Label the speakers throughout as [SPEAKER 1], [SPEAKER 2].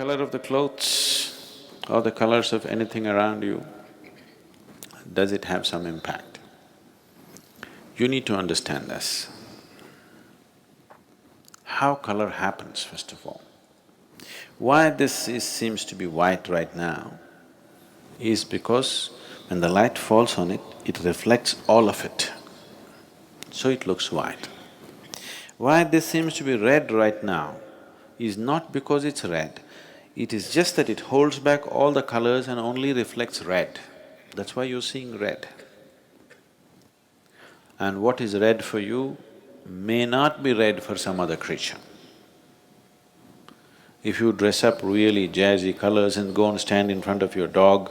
[SPEAKER 1] color of the clothes or the colors of anything around you, does it have some impact? You need to understand this. How color happens, first of all. Why seems to be white right now is because when the light falls on it, it reflects all of it, so it looks white. Why this seems to be red right now is not because it's red, it is just that it holds back all the colors and only reflects red. That's why you're seeing red. And what is red for you may not be red for some other creature. If you dress up really jazzy colors and go and stand in front of your dog,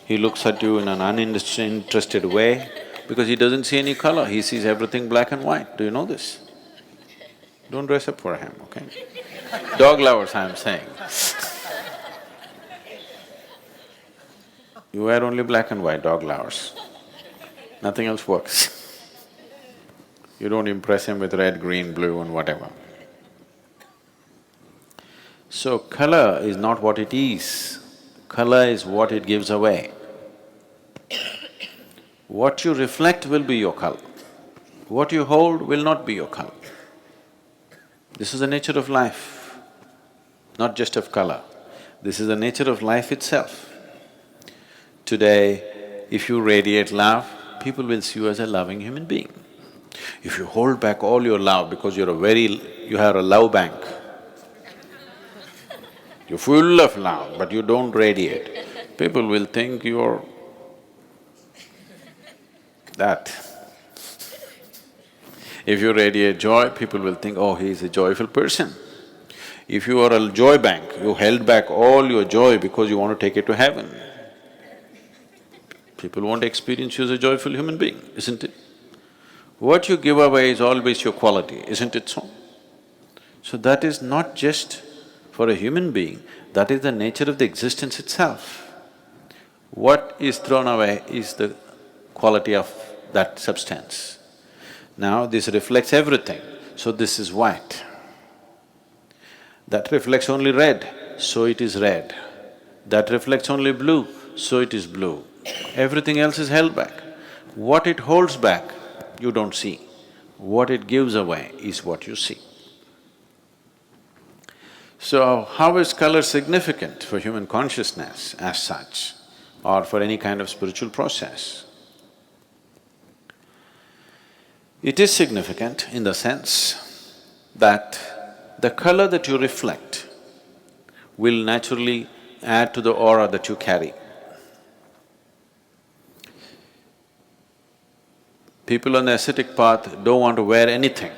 [SPEAKER 1] he looks at you in an uninterested way because he doesn't see any color, he sees everything black and white. Do you know this? Don't dress up for him, okay? Dog lovers, I'm saying. You wear only black and white, dog lovers. Nothing else works. You don't impress him with red, green, blue and whatever. So color is not what it is, color is what it gives away. What you reflect will be your color, what you hold will not be your color. This is the nature of life, not just of color. This is the nature of life itself. Today, if you radiate love, people will see you as a loving human being. If you hold back all your love because you have a love bank, you're full of love but you don't radiate, people will think you're that. If you radiate joy, people will think, oh, he is a joyful person. If you are a joy bank, you held back all your joy because you want to take it to heaven, people won't experience you as a joyful human being, isn't it? What you give away is always your quality, isn't it so? So that is not just for a human being, that is the nature of the existence itself. What is thrown away is the quality of that substance. Now this reflects everything, so this is white. That reflects only red, so it is red. That reflects only blue, so it is blue. Everything else is held back. What it holds back, you don't see. What it gives away is what you see. So, how is color significant for human consciousness as such, or for any kind of spiritual process? It is significant in the sense that the color that you reflect will naturally add to the aura that you carry. People on the ascetic path don't want to wear anything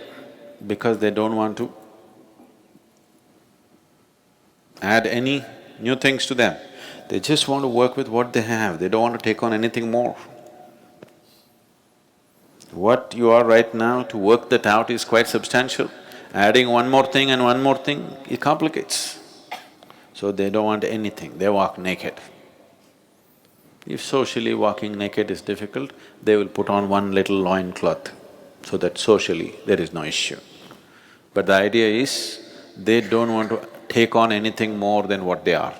[SPEAKER 1] because they don't want to add any new things to them. They just want to work with what they have, they don't want to take on anything more. What you are right now, to work that out is quite substantial. Adding one more thing and one more thing, it complicates. So they don't want anything, they walk naked. If socially walking naked is difficult, they will put on one little loincloth so that socially there is no issue. But the idea is, they don't want to take on anything more than what they are.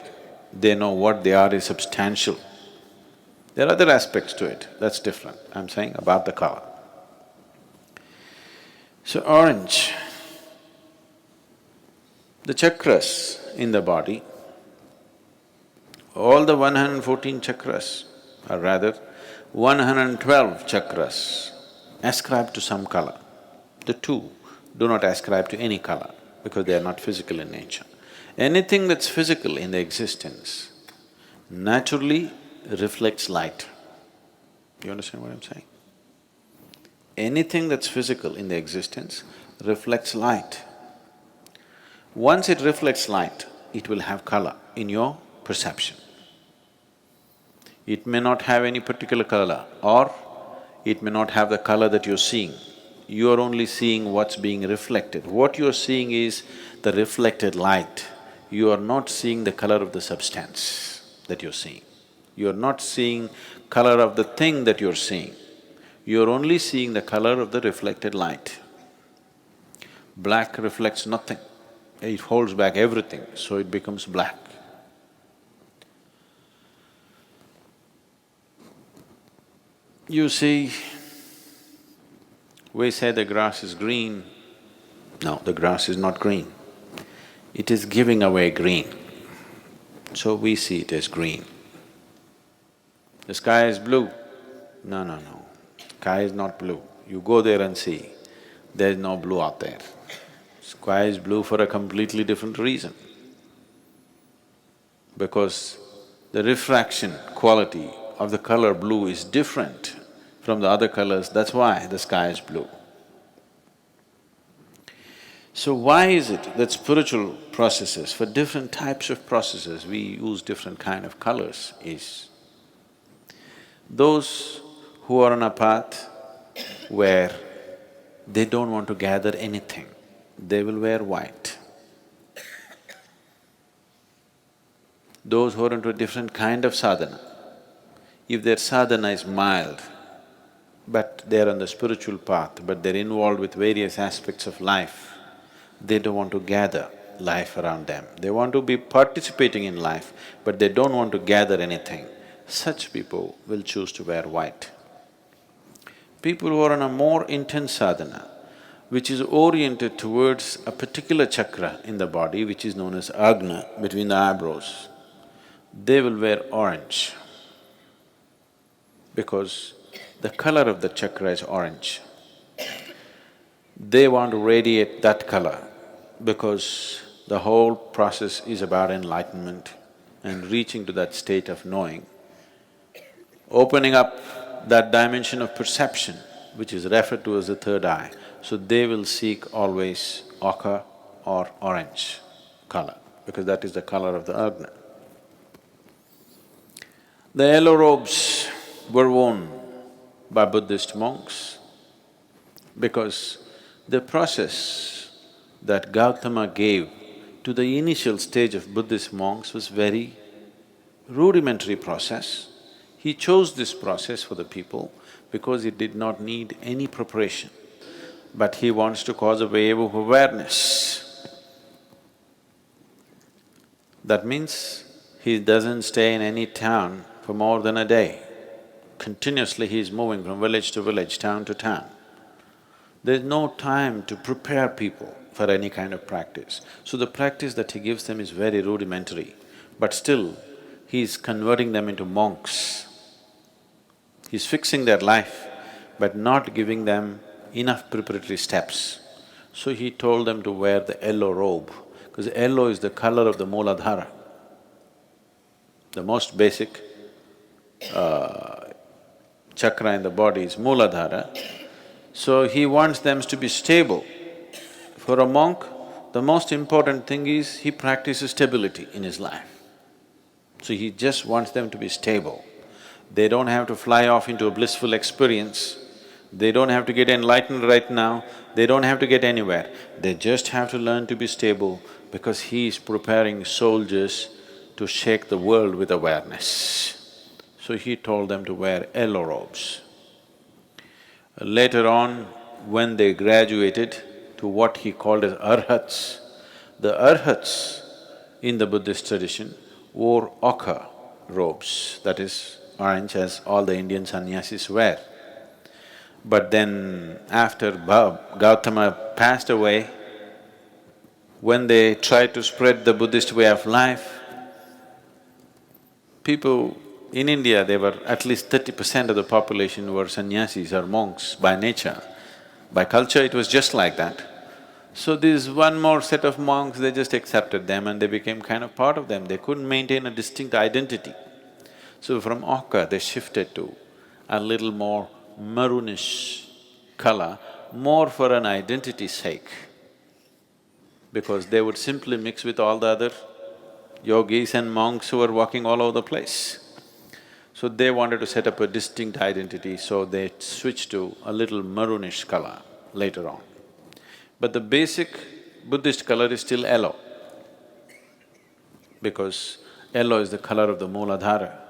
[SPEAKER 1] They know what they are is substantial. There are other aspects to it, that's different. I'm saying about the color. So orange, the chakras in the body, all the 114 chakras, or rather 112 chakras ascribe to some color. The two do not ascribe to any color because they are not physical in nature. Anything that's physical in the existence naturally reflects light. You understand what I'm saying? Anything that's physical in the existence reflects light. Once it reflects light, it will have color in your perception. It may not have any particular color, or it may not have the color that you're seeing. You are only seeing what's being reflected. What you're seeing is the reflected light. You are not seeing the color of the substance that you're seeing. You're not seeing color of the thing that you're seeing. You're only seeing the color of the reflected light. Black reflects nothing. It holds back everything, so it becomes black. You see, we say the grass is green. No, the grass is not green. It is giving away green, so we see it as green. The sky is blue. No, no, no. Sky is not blue. You go there and see, there is no blue out there. Sky is blue for a completely different reason. Because the refraction quality of the color blue is different from the other colors, that's why the sky is blue. So why is it that spiritual processes, for different types of processes, we use different kind of colors is, those who are on a path where they don't want to gather anything, they will wear white. Those who are into a different kind of sadhana, if their sadhana is mild, but they're on the spiritual path, but they're involved with various aspects of life, they don't want to gather life around them. They want to be participating in life, but they don't want to gather anything. Such people will choose to wear white. People who are on a more intense sadhana, which is oriented towards a particular chakra in the body, which is known as agna, between the eyebrows, they will wear orange because the color of the chakra is orange. They want to radiate that color because the whole process is about enlightenment and reaching to that state of knowing, opening up that dimension of perception which is referred to as the third eye. So they will seek always ochre or orange color because that is the color of the agna. The yellow robes were worn by Buddhist monks because the process that Gautama gave to the initial stage of Buddhist monks was very rudimentary process. He chose this process for the people because it did not need any preparation, but he wants to cause a wave of awareness. That means he doesn't stay in any town for more than a day. Continuously he is moving from village to village, town to town. There's no time to prepare people for any kind of practice. So the practice that he gives them is very rudimentary, but still he's converting them into monks. He's fixing their life, but not giving them enough preparatory steps. So he told them to wear the yellow robe, because yellow is the color of the Mooladhara. The most basic chakra in the body is Mooladhara. So he wants them to be stable. For a monk, the most important thing is he practices stability in his life. So he just wants them to be stable. They don't have to fly off into a blissful experience, they don't have to get enlightened right now, they don't have to get anywhere. They just have to learn to be stable because he is preparing soldiers to shake the world with awareness. So he told them to wear yellow robes. Later on, when they graduated to what he called as arhats, the arhats in the Buddhist tradition wore ochre robes, that is orange, as all the Indian sannyasis wear. But then after Gautama passed away, when they tried to spread the Buddhist way of life, people in India, there were at least 30% of the population were sannyasis or monks by nature. By culture, it was just like that. So this one more set of monks, they just accepted them and they became kind of part of them. They couldn't maintain a distinct identity. So from ochre, they shifted to a little more maroonish color, more for an identity's sake, because they would simply mix with all the other yogis and monks who were walking all over the place. So they wanted to set up a distinct identity, so they switched to a little maroonish color later on. But the basic Buddhist color is still yellow, because yellow is the color of the Mooladhara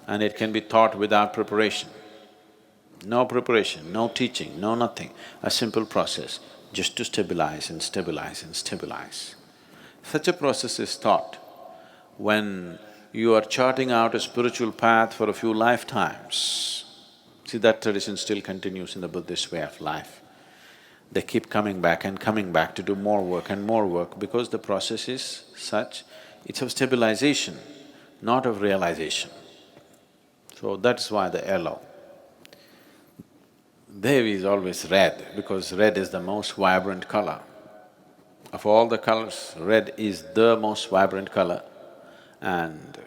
[SPEAKER 1] and it can be taught without preparation. No preparation, no teaching, no nothing, a simple process just to stabilize and stabilize and stabilize. Such a process is taught when you are charting out a spiritual path for a few lifetimes. See, that tradition still continues in the Buddhist way of life. They keep coming back and coming back to do more work and more work because the process is such, it's of stabilization, not of realization. So that's why the yellow. Devi is always red because red is the most vibrant color. Of all the colors, red is the most vibrant color and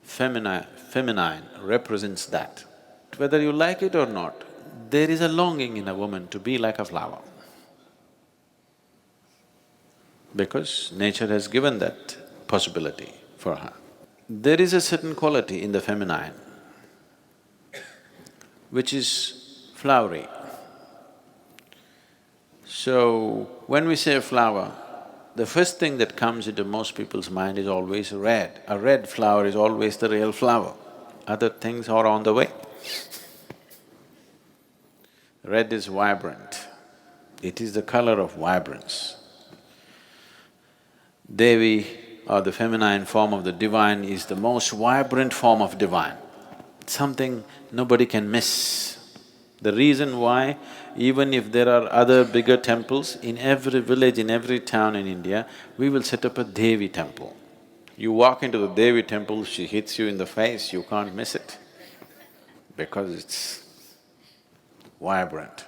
[SPEAKER 1] feminine represents that. Whether you like it or not, there is a longing in a woman to be like a flower because nature has given that possibility for her. There is a certain quality in the feminine which is flowery. So, when we say flower, the first thing that comes into most people's mind is always red. A red flower is always the real flower. Other things are on the way. Red is vibrant. It is the color of vibrance. Devi, or the feminine form of the divine, is the most vibrant form of divine. Something nobody can miss. The reason why, even if there are other bigger temples, in every village, in every town in India, we will set up a Devi temple. You walk into the Devi temple, she hits you in the face, you can't miss it because it's vibrant.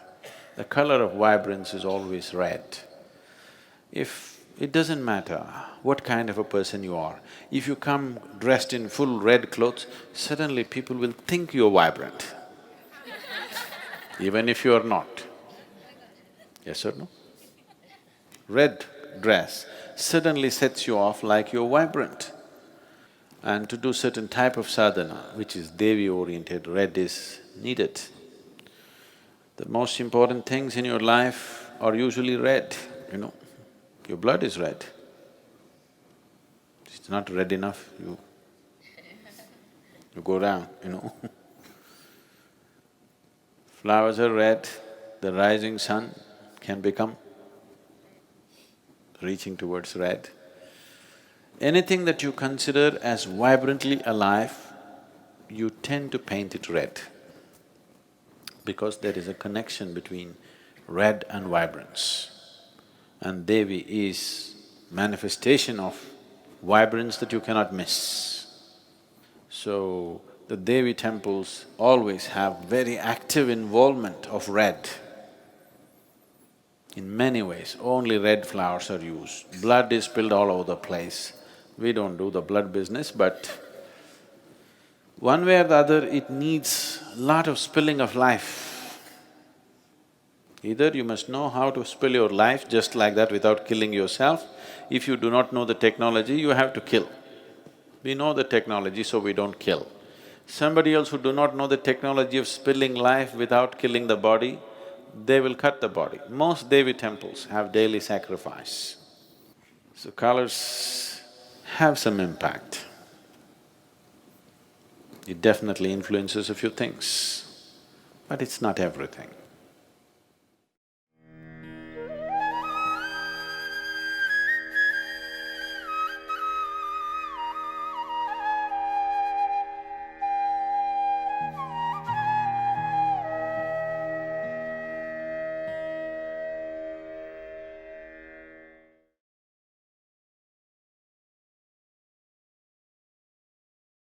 [SPEAKER 1] The color of vibrance is always red. It doesn't matter what kind of a person you are, if you come dressed in full red clothes, suddenly people will think you're vibrant even if you are not. Yes or no? Red dress suddenly sets you off like you're vibrant. And to do certain type of sadhana, which is Devi-oriented, red is needed. The most important things in your life are usually red, you know. Your blood is red. It's not red enough, you go down, you know. Flowers are red, the rising sun can become reaching towards red. Anything that you consider as vibrantly alive, you tend to paint it red because there is a connection between red and vibrance. And Devi is manifestation of vibrance that you cannot miss. So, the Devi temples always have very active involvement of red. In many ways, only red flowers are used. Blood is spilled all over the place. We don't do the blood business, but one way or the other, it needs a lot of spilling of life. Either you must know how to spill your life just like that without killing yourself. If you do not know the technology, you have to kill. We know the technology, so we don't kill. Somebody else who do not know the technology of spilling life without killing the body, they will cut the body. Most Devi temples have daily sacrifice. So colors have some impact. It definitely influences a few things, but it's not everything.